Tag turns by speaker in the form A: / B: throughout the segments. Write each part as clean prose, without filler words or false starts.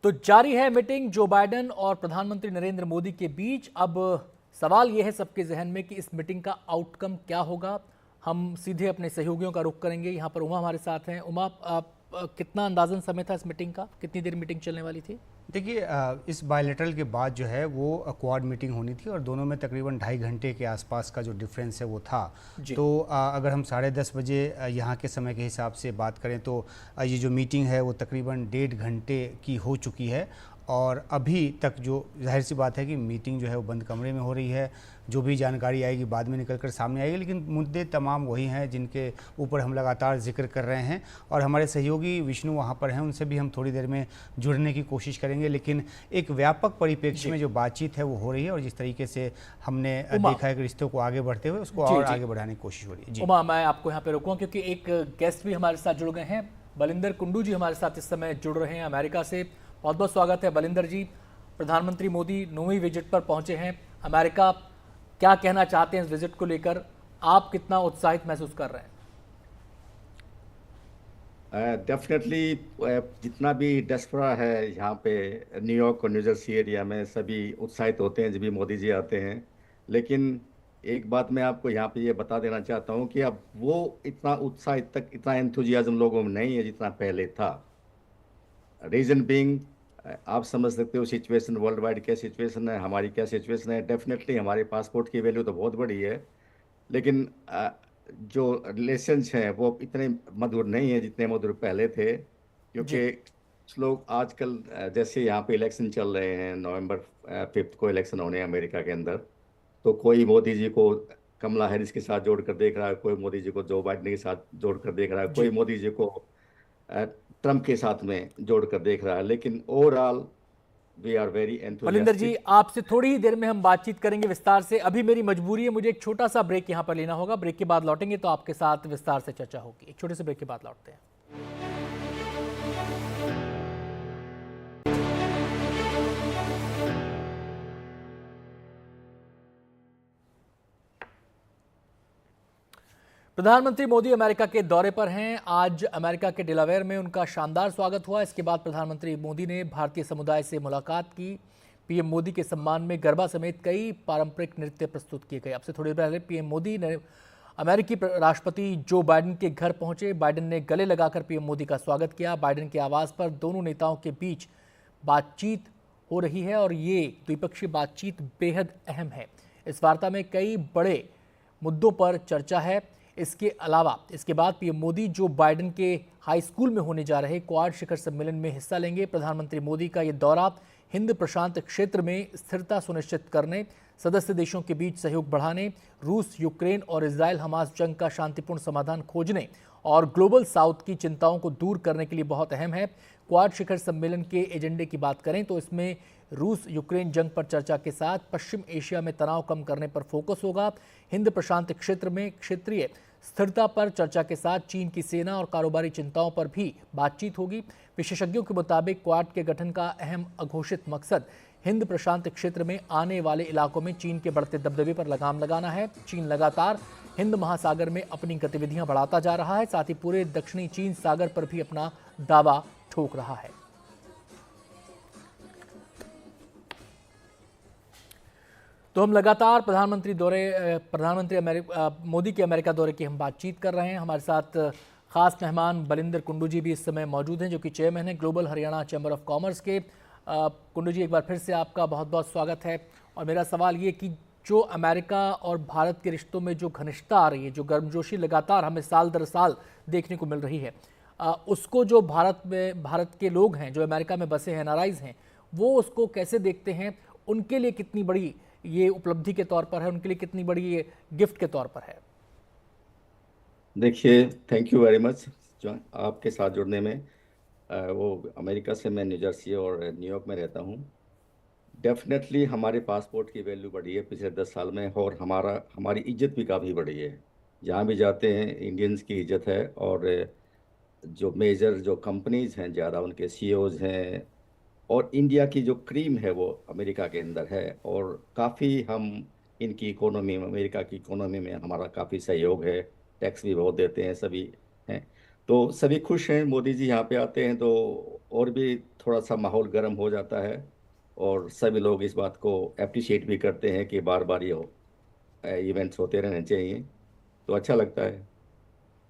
A: तो जारी है मीटिंग जो बाइडेन और प्रधानमंत्री नरेंद्र मोदी के बीच। अब सवाल यह है सबके जहन में कि इस मीटिंग का आउटकम क्या होगा। हम सीधे अपने सहयोगियों का रुख करेंगे। यहाँ पर उमा हमारे साथ हैं। उमा, कितना अंदाजन समय था इस मीटिंग का? कितनी देर मीटिंग चलने वाली थी?
B: देखिए, इस बायलैटरल के बाद जो है वो क्वाड मीटिंग होनी थी और दोनों में तकरीबन 2.5 घंटे के आसपास का जो डिफरेंस है वो था।
A: जी।
B: तो अगर हम 10:30 बजे यहाँ के समय के हिसाब से बात करें तो ये जो मीटिंग है वो तकरीबन 1.5 घंटे की हो चुकी है और अभी तक जो जाहिर सी बात है कि मीटिंग जो है वो बंद कमरे में हो रही है। जो भी जानकारी आएगी बाद में निकल कर सामने आएगी, लेकिन मुद्दे तमाम वही हैं जिनके ऊपर हम लगातार जिक्र कर रहे हैं और हमारे सहयोगी विष्णु वहाँ पर हैं, उनसे भी हम थोड़ी देर में जुड़ने की कोशिश करेंगे। लेकिन एक व्यापक परिप्रेक्ष्य में जो बातचीत है वो हो रही है और जिस तरीके से हमने देखा है कि रिश्तों को आगे बढ़ते हुए उसको और आगे बढ़ाने की कोशिश हो रही है। जी
A: उमा, मैं आपको यहाँ पे रोकूंगा क्योंकि एक गेस्ट भी हमारे साथ जुड़ गए हैं। बलिंदर कुंडू जी हमारे साथ इस समय जुड़ रहे हैं अमेरिका से। बहुत बहुत स्वागत है बलिंदर जी। प्रधानमंत्री मोदी 9वीं विजिट पर पहुंचे हैं अमेरिका। क्या कहना चाहते हैं इस विजिट को लेकर? आप कितना उत्साहित महसूस कर रहे हैं?
C: डेफिनेटली जितना भी डियास्पोरा है यहाँ पे न्यूयॉर्क और न्यू जर्सी एरिया में, सभी उत्साहित होते हैं जब भी मोदी जी आते हैं। लेकिन एक बात मैं आपको यहाँ पे ये बता देना चाहता हूँ कि अब वो इतना उत्साहित तक, इतना एंथुजियाज्म लोगों में नहीं है जितना पहले था। रीजन बीइंग, आप समझ सकते हो सिचुएशन, वर्ल्ड वाइड क्या सिचुएशन है, हमारी क्या सिचुएशन है। डेफिनेटली हमारे पासपोर्ट की वैल्यू तो बहुत बड़ी है, लेकिन जो रिलेशंस हैं वो इतने मधुर नहीं है जितने मधुर पहले थे।
A: जी
C: क्योंकि कुछ लोग आजकल जैसे यहाँ पे इलेक्शन चल रहे हैं, नवंबर 5 को इलेक्शन होने हैं अमेरिका के अंदर, तो कोई मोदी जी को कमला हैरिस के साथ जोड़कर देख रहा है, कोई मोदी जी को जो बाइडेन के साथ जोड़कर देख रहा है, कोई
A: जी
C: मोदी जी को ट्रम्प के साथ में जोड़कर देख रहा है। लेकिन overall we are very
A: Balinder ji,
C: enthusiastic.
A: आपसे थोड़ी ही देर में हम बातचीत करेंगे विस्तार से। अभी मेरी मजबूरी है, मुझे एक छोटा सा ब्रेक यहाँ पर लेना होगा। ब्रेक के बाद लौटेंगे तो आपके साथ विस्तार से चर्चा होगी। एक छोटे से ब्रेक के बाद लौटते हैं। प्रधानमंत्री मोदी अमेरिका के दौरे पर हैं। आज अमेरिका के डेलावेयर में उनका शानदार स्वागत हुआ। इसके बाद प्रधानमंत्री मोदी ने भारतीय समुदाय से मुलाकात की। पीएम मोदी के सम्मान में गरबा समेत कई पारंपरिक नृत्य प्रस्तुत किए गए। अब से थोड़ी देर पहले पीएम मोदी ने अमेरिकी राष्ट्रपति जो बाइडेन के घर पहुंचे। बाइडेन ने गले लगाकर पीएम मोदी का स्वागत किया। बाइडेन के आवास पर दोनों नेताओं के बीच बातचीत हो रही है और ये द्विपक्षीय बातचीत बेहद अहम है। इस वार्ता में कई बड़े मुद्दों पर चर्चा है। इसके अलावा इसके बाद पीएम मोदी जो बाइडेन के हाई स्कूल में होने जा रहे क्वाड शिखर सम्मेलन में हिस्सा लेंगे। प्रधानमंत्री मोदी का यह दौरा हिंद प्रशांत क्षेत्र में स्थिरता सुनिश्चित करने, सदस्य देशों के बीच सहयोग बढ़ाने, रूस, यूक्रेन और इजरायल हमास जंग का शांतिपूर्ण समाधान खोजने और ग्लोबल साउथ की चिंताओं को दूर करने के लिए बहुत अहम है। क्वाड शिखर सम्मेलन के एजेंडे की बात करें तो इसमें रूस यूक्रेन जंग पर चर्चा के साथ पश्चिम एशिया में तनाव कम करने पर फोकस होगा। हिंद प्रशांत क्षेत्र में क्षेत्रीय स्थिरता पर चर्चा के साथ चीन की सेना और कारोबारी चिंताओं पर भी बातचीत होगी। विशेषज्ञों के मुताबिक क्वाड के गठन का अहम अघोषित मकसद हिंद प्रशांत क्षेत्र में आने वाले इलाकों में चीन के बढ़ते दबदबे पर लगाम लगाना है। चीन लगातार हिंद महासागर में अपनी गतिविधियां बढ़ाता जा रहा है, साथ ही पूरे दक्षिणी चीन सागर पर भी अपना दावा ठोक रहा है। तो हम लगातार प्रधानमंत्री मोदी के अमेरिका दौरे की हम बातचीत कर रहे हैं। हमारे साथ खास मेहमान बलिंदर कुंडू जी भी इस समय मौजूद हैं, जो कि चेयरमैन हैं global Haryana chamber of commerce के। कुंडू जी, एक बार फिर से आपका बहुत बहुत स्वागत है। और मेरा सवाल ये कि जो अमेरिका और भारत के रिश्तों में जो घनिष्ठता आ रही है, जो गर्मजोशी लगातार हमें साल दर साल देखने को मिल रही है, उसको जो भारत के लोग हैं जो अमेरिका में बसे हैं, एनआरआईज हैं, वो उसको कैसे देखते हैं? उनके लिए कितनी बड़ी ये उपलब्धि के तौर पर है, उनके लिए कितनी बड़ी ये गिफ्ट के तौर पर है?
C: देखिए, थैंक यू वेरी मच आपके साथ जुड़ने में। वो अमेरिका से मैं न्यू जर्सी और न्यूयॉर्क में रहता हूँ। डेफिनेटली हमारे पासपोर्ट की वैल्यू बढ़ी है पिछले 10 साल में और हमारी इज्जत भी काफ़ी बढ़ी है। जहाँ भी जाते हैं इंडियंस की इज्जत है और जो मेजर जो कंपनीज हैं ज़्यादा उनके सीईओज हैं, और इंडिया की जो क्रीम है वो अमेरिका के अंदर है। और काफ़ी हम इनकी इकोनॉमी में, अमेरिका की इकोनॉमी में हमारा काफ़ी सहयोग है। टैक्स भी बहुत देते हैं सभी हैं। तो सभी खुश हैं, मोदी जी यहाँ पे आते हैं तो और भी थोड़ा सा माहौल गर्म हो जाता है। और सभी लोग इस बात को अप्रिशिएट भी करते हैं कि बार बार ये इवेंट्स होते रहने चाहिए, तो अच्छा लगता है।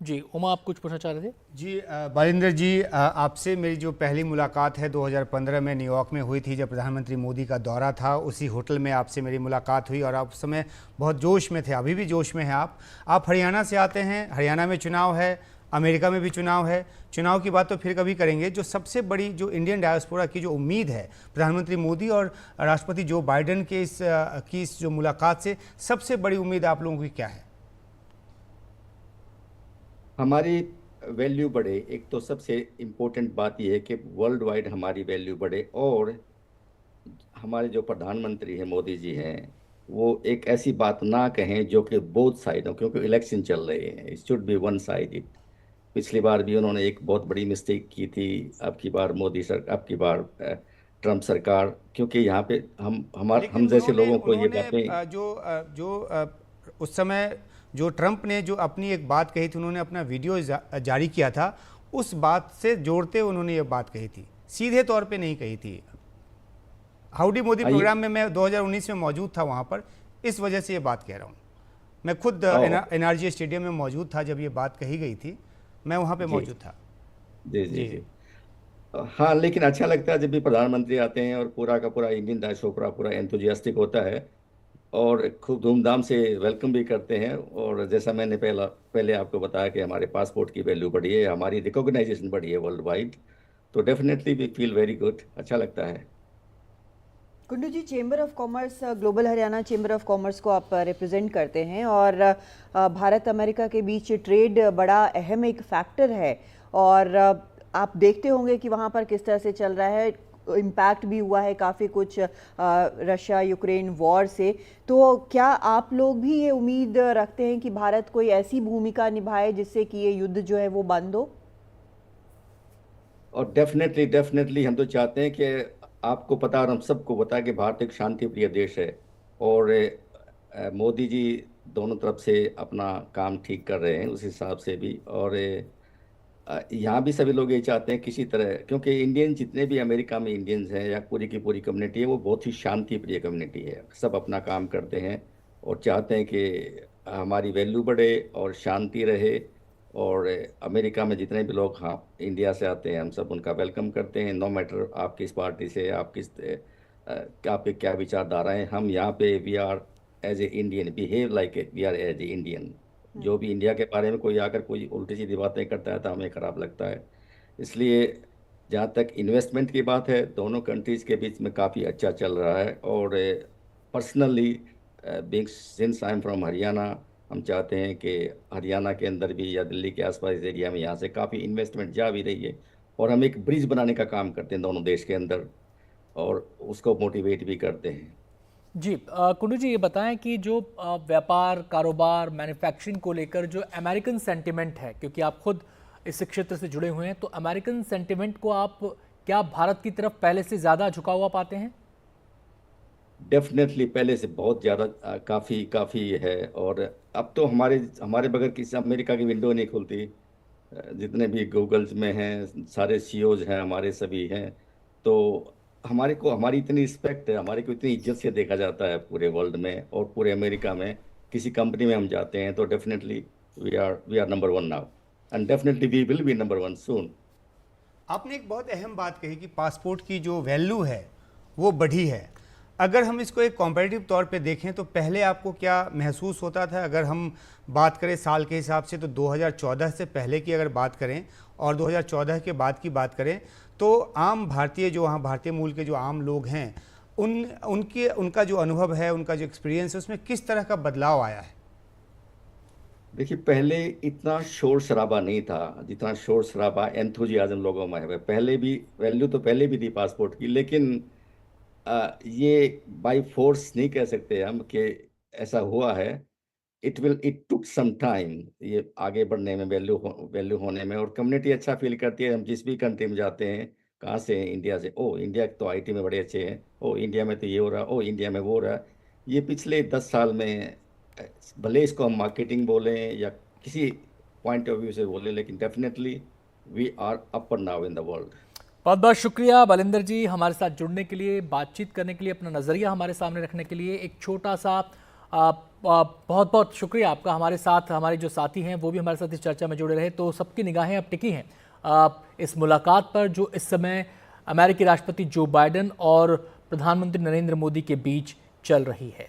A: जी उमा, आप कुछ पूछना चाह रहे थे?
B: जी बालिंदर जी, आपसे मेरी जो पहली मुलाकात है 2015 में न्यूयॉर्क में हुई थी, जब प्रधानमंत्री मोदी का दौरा था। उसी होटल में आपसे मेरी मुलाकात हुई और आप उस समय बहुत जोश में थे, अभी भी जोश में हैं आप हरियाणा से आते हैं, हरियाणा में चुनाव है, अमेरिका में भी चुनाव है। चुनाव की बात तो फिर कभी करेंगे। जो सबसे बड़ी जो इंडियन डायस्पोरा की जो उम्मीद है प्रधानमंत्री मोदी और राष्ट्रपति जो बाइडेन के इस जो मुलाकात से, सबसे बड़ी उम्मीद आप लोगों की क्या है?
C: हमारी वैल्यू बढ़े, एक तो सबसे इम्पोर्टेंट बात यह है कि वर्ल्ड वाइड हमारी वैल्यू बढ़े। और हमारे जो प्रधानमंत्री हैं, मोदी जी हैं, वो एक ऐसी बात ना कहें जो कि बोथ साइड हो, क्योंकि इलेक्शन चल रहे हैं, it should be one side. पिछली बार भी उन्होंने एक बहुत बड़ी मिस्टेक की थी। अब की बार अब की बार ट्रम्प सरकार, क्योंकि यहाँ पे
B: लेकिन
C: हम जैसे
B: उन्होंने
C: लोगों को ये
B: उन्होंने
C: बातें।
B: उस समय जो ट्रंप ने जो अपनी एक बात कही थी, उन्होंने अपना वीडियो जारी किया था, उस बात से जोड़ते हुए उन्होंने ये बात कही थी, सीधे तौर पे नहीं कही थी। हाउडी मोदी
C: आइए।
B: प्रोग्राम में मैं 2019 में मौजूद था वहाँ पर, इस वजह से ये बात कह रहा हूँ। मैं खुद
C: ओ,
B: एनआरजी स्टेडियम में मौजूद था जब ये बात कही गई थी, मैं वहाँ पे
C: जी
B: मौजूद था।
C: जी जी
B: जी।
C: जी। हाँ, लेकिन अच्छा लगता है जब भी प्रधानमंत्री आते हैं और पूरा का पूरा इंडियन डायस्पोरा पूरा एंथुजियास्टिक होता है और खूब धूमधाम से वेलकम भी करते हैं। और जैसा मैंने पहले आपको बताया कि हमारे पासपोर्ट की वैल्यू बढ़ी है, हमारी रिकॉग्नाइजेशन बढ़ी है वर्ल्ड वाइड, तो definitely we feel very good, अच्छा लगता है।
D: Kundu ji, chamber of commerce, global Haryana chamber of commerce को आप रिप्रेजेंट करते हैं और भारत अमेरिका के बीच ट्रेड बड़ा अहम एक फैक्टर है। और आप देखते होंगे कि वहाँ पर किस तरह से चल रहा है, इम्पैक्ट भी हुआ है काफ़ी कुछ रशिया यूक्रेन वॉर से। तो क्या आप लोग भी ये उम्मीद रखते हैं कि भारत कोई ऐसी भूमिका निभाए जिससे कि ये युद्ध जो है वो बंद हो?
C: और डेफिनेटली डेफिनेटली हम तो चाहते हैं कि आपको पता और हम सबको पता है कि भारत एक शांति प्रिय देश है। और मोदी जी दोनों तरफ से अपना काम ठीक कर रहे हैं उस हिसाब से भी। और यहाँ भी सभी लोग ये चाहते हैं किसी तरह, क्योंकि इंडियन जितने भी अमेरिका में इंडियंस हैं या पूरी की पूरी कम्युनिटी है, वो बहुत ही शांति प्रिय कम्युनिटी है, सब अपना काम करते हैं और चाहते हैं कि हमारी वैल्यू बढ़े और शांति रहे। और अमेरिका में जितने भी लोग, हाँ, इंडिया से आते हैं, हम सब उनका वेलकम करते हैं, नो मैटर आप किस पार्टी से, आप किस आपके क्या विचारधारा हैं। हम यहाँ पे we are as a Indian, behave like a we are as a Indian. जो भी इंडिया के बारे में कोई आकर कोई उल्टी सीधी बातें करता है तो हमें खराब लगता है। इसलिए जहाँ तक इन्वेस्टमेंट की बात है, दोनों कंट्रीज के बीच में काफ़ी अच्छा चल रहा है। और personally being since I am from Haryana, हम चाहते हैं कि हरियाणा के अंदर भी या दिल्ली के आसपास इस एरिया में यहाँ से काफ़ी इन्वेस्टमेंट जा भी रही है। और हम एक ब्रिज बनाने का काम करते हैं दोनों देश के अंदर और उसको मोटिवेट भी करते हैं।
A: जी कुंडू जी, ये बताएं कि जो व्यापार कारोबार मैन्युफैक्चरिंग को लेकर जो अमेरिकन सेंटिमेंट है, क्योंकि आप खुद इस क्षेत्र से जुड़े हुए हैं, तो अमेरिकन सेंटिमेंट को आप क्या भारत की तरफ पहले से ज़्यादा झुका हुआ पाते हैं?
C: डेफिनेटली पहले से बहुत ज़्यादा, काफ़ी काफ़ी है। और अब तो हमारे हमारे बगैर किसी अमेरिका की विंडो नहीं खुलती। जितने भी गूगल्स में हैं सारे सीईओज हैं हमारे, सभी हैं। तो हमारे को हमारी इतनी रिस्पेक्ट है, हमारे को इतनी इज्जत से देखा जाता है पूरे वर्ल्ड में और पूरे अमेरिका में। किसी कंपनी में हम जाते हैं तो definitely we are number one now, and definitely we will be number one soon.
B: आपने एक बहुत अहम बात कही कि पासपोर्ट की जो वैल्यू है वो बढ़ी है। अगर हम इसको एक कॉम्पेटिटिव तौर पे देखें तो पहले आपको क्या महसूस होता था? अगर हम बात करें साल के हिसाब से तो 2014 से पहले की अगर बात करें और 2014 के बाद की बात करें, तो आम भारतीय, जो वहाँ भारतीय मूल के जो आम लोग हैं, उनका जो अनुभव है, उनका जो एक्सपीरियंस है, उसमें किस तरह का बदलाव आया है?
C: देखिए, पहले इतना शोर शराबा नहीं था जितना शोर शराबा एंथुजियाज्म लोगों में है। पहले भी वैल्यू तो पहले भी थी पासपोर्ट की, लेकिन ये बाय फोर्स नहीं कह सकते हम कि ऐसा हुआ है। इट टुक सम टाइम ये आगे बढ़ने में, वैल्यू होने में। और कम्युनिटी अच्छा फील करती है। हम जिस भी कंट्री में जाते हैं, कहाँ से हैं, इंडिया से, ओ इंडिया तो आईटी में बड़े अच्छे हैं, ओ इंडिया में तो ये हो रहा, ओ इंडिया में वो हो रहा। ये पिछले 10 साल में भले इसको हम मार्केटिंग बोलें या किसी पॉइंट ऑफ व्यू से बोले, लेकिन definitely we are upper now in the world.
A: बहुत बहुत शुक्रिया बलिंदर जी, हमारे साथ जुड़ने के लिए, बातचीत करने के लिए, अपना नज़रिया हमारे सामने रखने के लिए। एक छोटा सा बहुत बहुत शुक्रिया आपका। हमारे साथ हमारे जो साथी हैं वो भी हमारे साथ इस चर्चा में जुड़े रहे। तो सबकी निगाहें अब टिकी हैं इस मुलाकात पर जो इस समय अमेरिकी राष्ट्रपति जो बाइडेन और प्रधानमंत्री नरेंद्र मोदी के बीच चल रही है।